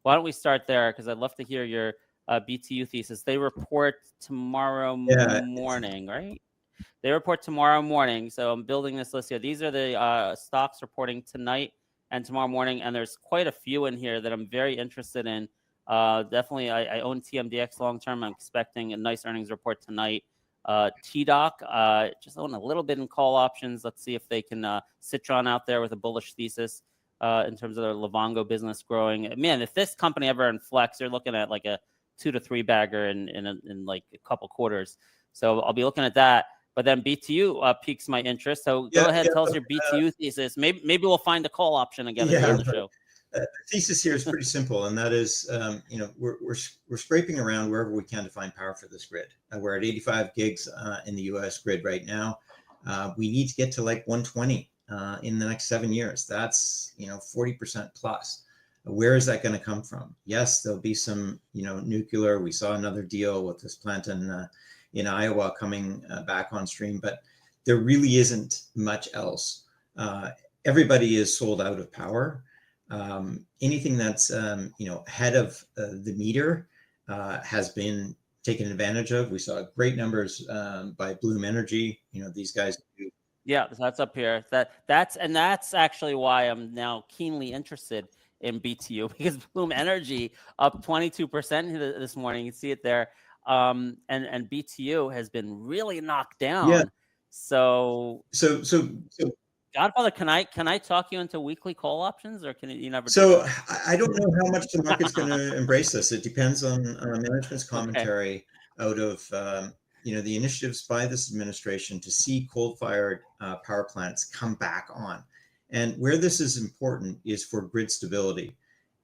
why don't we start there? Because I'd love to hear your BTU thesis. They report tomorrow Yeah. morning, right? They report tomorrow morning. So I'm building this list here. These are the stocks reporting tonight and tomorrow morning. And there's quite a few in here that I'm very interested in. Definitely, I own TMDX long term. I'm expecting a nice earnings report tonight. TDOC, just own a little bit in call options. Let's see if they can Citron out there with a bullish thesis in terms of their Livongo business growing. Man, if this company ever inflects, you're looking at like a 2 to 3 bagger in like a couple quarters. So I'll be looking at that. But then BTU piques my interest. So go ahead, tell us your BTU thesis. Maybe we'll find a call option again on the show. The thesis here is pretty simple, and that is, we're scraping around wherever we can to find power for this grid. We're at 85 gigs in the U.S. grid right now. We need to get to like 120 in the next 7 years. That's 40% plus. Where is that going to come from? Yes, there'll be some nuclear. We saw another deal with this plant in Iowa coming back on stream, but there really isn't much else. Everybody is sold out of power. Anything that's ahead of the meter has been taken advantage of. We saw great numbers by Bloom Energy. These guys do. Yeah, that's up here. That's actually why I'm now keenly interested in BTU, because Bloom Energy up 22% this morning. You can see it there. And BTU has been really knocked down. Yeah. So Godfather, can I talk you into weekly call options, or can you never? So I don't know how much the market's going to embrace this. It depends on management's commentary out of the initiatives by this administration to see coal-fired power plants come back on. And where this is important is for grid stability.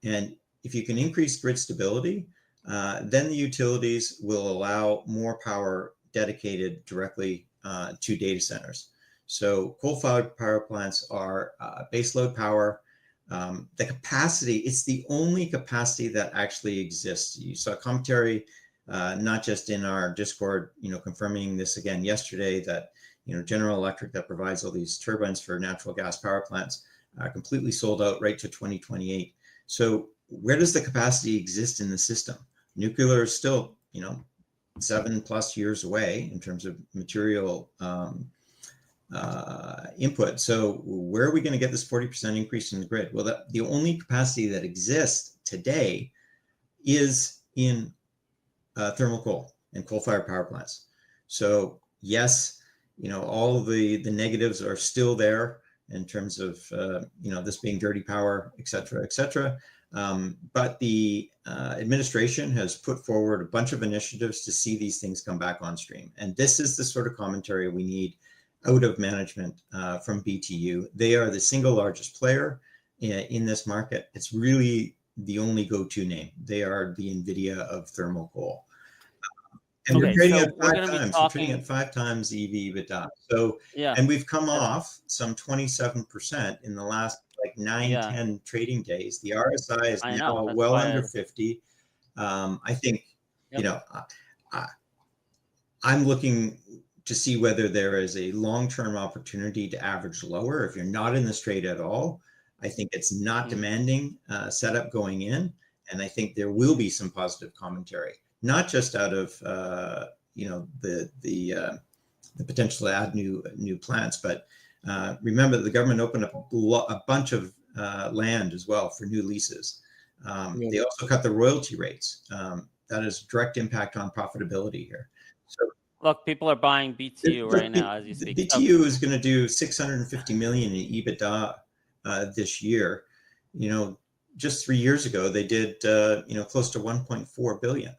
And if you can increase grid stability, then the utilities will allow more power dedicated directly to data centers. So coal-fired power plants are baseload power. The capacity, it's the only capacity that actually exists. You saw commentary, not just in our Discord, confirming this again yesterday, that General Electric, that provides all these turbines for natural gas power plants, completely sold out right to 2028. So where does the capacity exist in the system? Nuclear is still, 7+ years away in terms of material input. So where are we going to get this 40% increase in the grid? Well, the only capacity that exists today is in thermal coal and coal-fired power plants. So yes, all of the negatives are still there in terms of this being dirty power, et cetera, but the administration has put forward a bunch of initiatives to see these things come back on stream, and this is the sort of commentary we need out of management from BTU. They are the single largest player in this market. It's really the only go-to name. They are the NVIDIA of thermal coal. And we're trading at 5 times. We're trading at 5 times EV/EBITDA. So, and we've come off some 27% in the last 9-10 trading days. The RSI is now well under 50. I think, I'm looking to see whether there is a long-term opportunity to average lower. If you're not in this trade at all, I think it's not demanding setup going in. And I think there will be some positive commentary, not just out of the potential to add new plants, but remember that the government opened up a bunch of land as well for new leases. They also cut the royalty rates. That has direct impact on profitability here. So look, people are buying BTU right now as you speak. BTU is going to do 650 million in EBITDA this year. Just 3 years ago, they did close to 1.4 billion.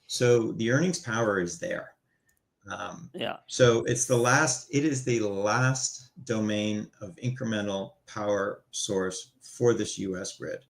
So the earnings power is there. So it is the last domain of incremental power source for this U.S. grid.